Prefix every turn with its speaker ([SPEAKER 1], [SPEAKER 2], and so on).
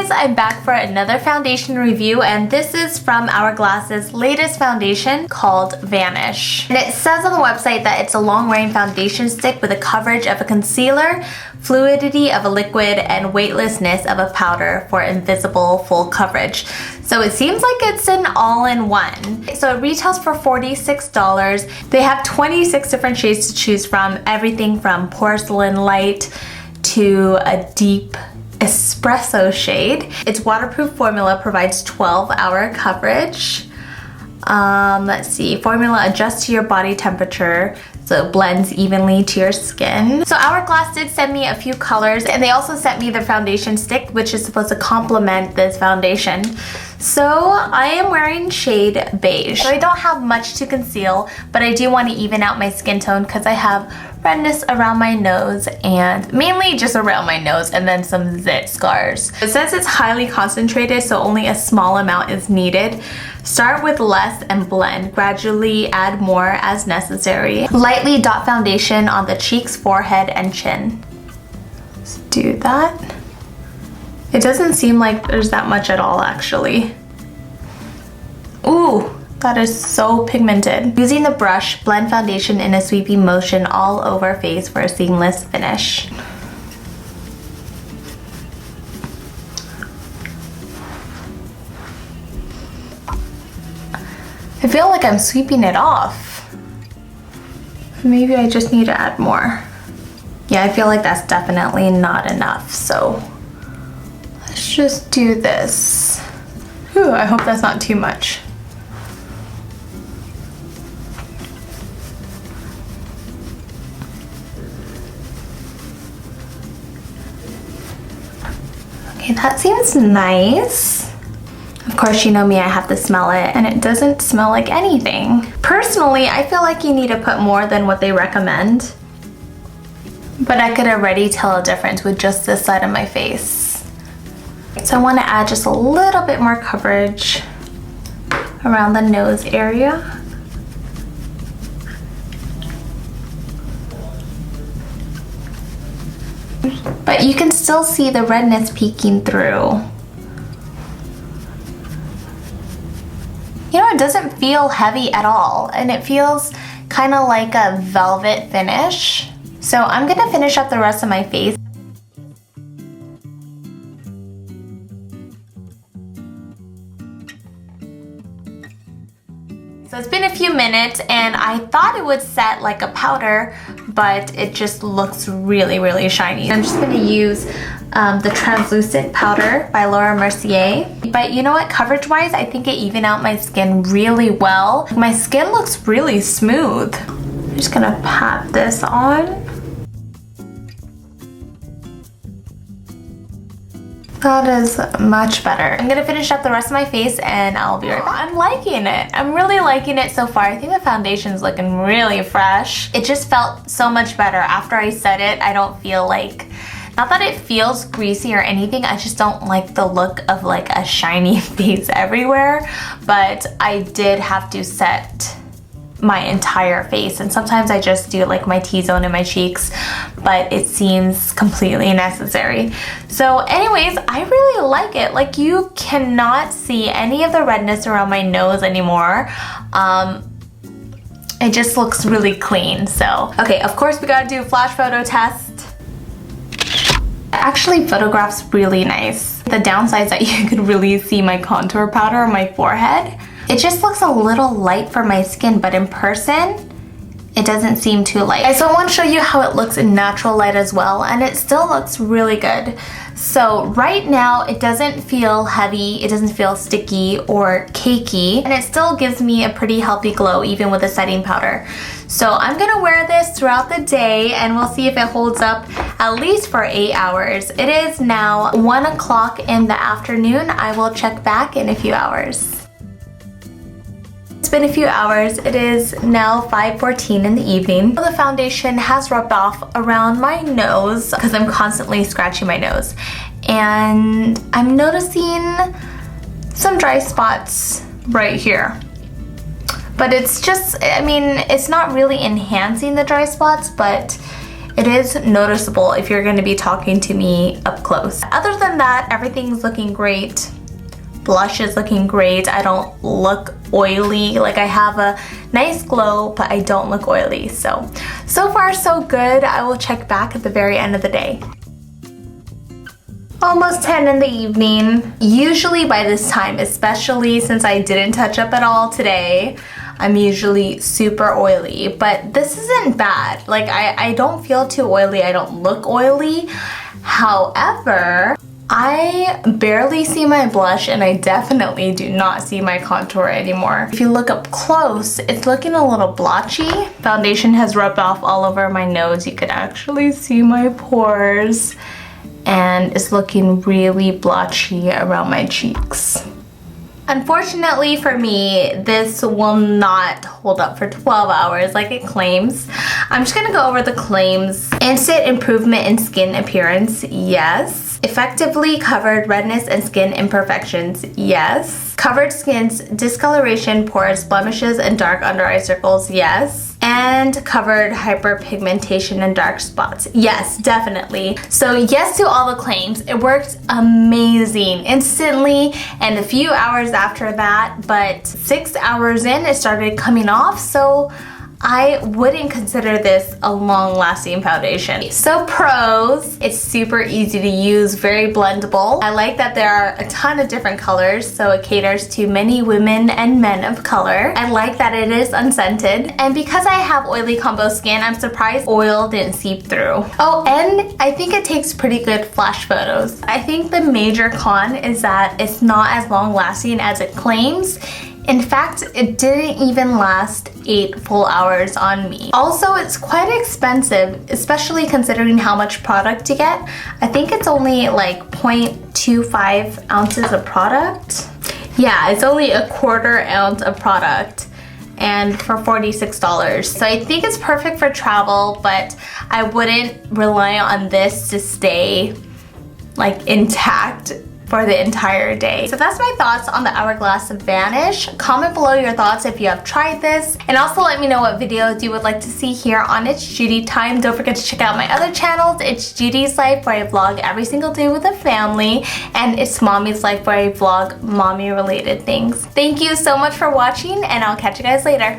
[SPEAKER 1] guys, I'm back for another foundation review, and this is from Hourglass's latest foundation called Vanish. And it says on the website that it's a long-wearing foundation stick with a coverage of a concealer, fluidity of a liquid, and weightlessness of a powder for invisible full coverage. So it seems like it's an all-in-one. So it retails for $46. They have 26 different shades to choose from, everything from porcelain light to a deep espresso shade. Its waterproof formula provides 12-hour coverage. Let's see, formula adjusts to your body temperature, so it blends evenly to your skin. So Hourglass did send me a few colors, and they also sent me the foundation stick, which is supposed to complement this foundation. So I am wearing shade beige. So I don't have much to conceal, but I do want to even out my skin tone because I have redness around my nose, and mainly just around my nose, and then some zit scars. It says it's highly concentrated, so only a small amount is needed. Start with less and blend. Gradually add more as necessary. Lightly dot foundation on the cheeks, forehead, and chin. Let's do that. It doesn't seem like there's that much at all, actually. Ooh, that is so pigmented. Using the brush, blend foundation in a sweeping motion all over face for a seamless finish. I feel like I'm sweeping it off. Maybe I just need to add more. Yeah, I feel like that's definitely not enough, so let's just do this. Ooh, I hope that's not too much. Okay, that seems nice. Of course, you know me, I have to smell it, and it doesn't smell like anything. Personally, I feel like you need to put more than what they recommend, but I could already tell a difference with just this side of my face. So I want to add just a little bit more coverage around the nose area. But you can still see the redness peeking through. You know, it doesn't feel heavy at all, and it feels kind of like a velvet finish. So I'm gonna finish up the rest of my face. So it's been a few minutes, and I thought it would set like a powder, but it just looks really, really shiny. I'm just gonna use the translucent powder by Laura Mercier. But you know what, coverage wise, I think it evened out my skin really well. My skin looks really smooth. I'm just gonna pat this on. That is much better. I'm gonna finish up the rest of my face and I'll be right back. I'm liking it. I'm really liking it so far. I think the foundation's looking really fresh. It just felt so much better after I set it. I don't feel like, not that it feels greasy or anything, I just don't like the look of like a shiny face everywhere. But I did have to set my entire face, and sometimes I just do like my T-zone and my cheeks, but it seems completely necessary. So anyways, I really like it. Like, you cannot see any of the redness around my nose anymore. It just looks really clean. So okay, of course we gotta do a flash photo test. It actually photographs really nice. The downside is that you could really see my contour powder on my forehead. It just looks a little light for my skin, but in person, it doesn't seem too light. So I want to show you how it looks in natural light as well, and it still looks really good. So right now, it doesn't feel heavy, it doesn't feel sticky or cakey, and it still gives me a pretty healthy glow even with a setting powder. So I'm gonna wear this throughout the day, and we'll see if it holds up at least for 8 hours. It is now 1 o'clock in the afternoon. I will check back in a few hours. It's been a few hours. It is now 5:14 in the evening. The foundation has rubbed off around my nose because I'm constantly scratching my nose. And I'm noticing some dry spots right here. But it's just, I mean, it's not really enhancing the dry spots, but it is noticeable if you're going to be talking to me up close. Other than that, everything's looking great. Blush is looking great. I don't look oily. Like, I have a nice glow, but I don't look oily. So far so good. I will check back at the very end of the day. Almost 10 in the evening. Usually by this time, especially since I didn't touch up at all today, I'm usually super oily, but this isn't bad. Like, I don't feel too oily. I don't look oily. However, I barely see my blush, and I definitely do not see my contour anymore. If you look up close, it's looking a little blotchy. Foundation has rubbed off all over my nose. You could actually see my pores, and it's looking really blotchy around my cheeks. Unfortunately for me, this will not hold up for 12 hours like it claims. I'm just gonna go over the claims. Instant improvement in skin appearance, yes. Effectively covered redness and skin imperfections, yes. Covered skin's discoloration, pores, blemishes, and dark under eye circles, yes. And covered hyperpigmentation and dark spots, yes, definitely. So yes to all the claims. It worked amazing instantly and a few hours after that, but 6 hours in it started coming off, so I wouldn't consider this a long-lasting foundation. So pros, it's super easy to use, very blendable. I like that there are a ton of different colors, so it caters to many women and men of color. I like that it is unscented. And because I have oily combo skin, I'm surprised oil didn't seep through. Oh, and I think it takes pretty good flash photos. I think the major con is that it's not as long-lasting as it claims. In fact, it didn't even last 8 full hours on me. Also, it's quite expensive, especially considering how much product you get. I think it's only like 0.25 ounces of product. Yeah, it's only a 1/4 ounce of product, and for $46. So I think it's perfect for travel, but I wouldn't rely on this to stay like intact for the entire day. So that's my thoughts on the Hourglass Vanish. Comment below your thoughts if you have tried this, and also let me know what videos you would like to see here on It's Judy Time. Don't forget to check out my other channels, It's Judy's Life, where I vlog every single day with a family, and It's Mommy's Life, where I vlog mommy related things. Thank you so much for watching, and I'll catch you guys later.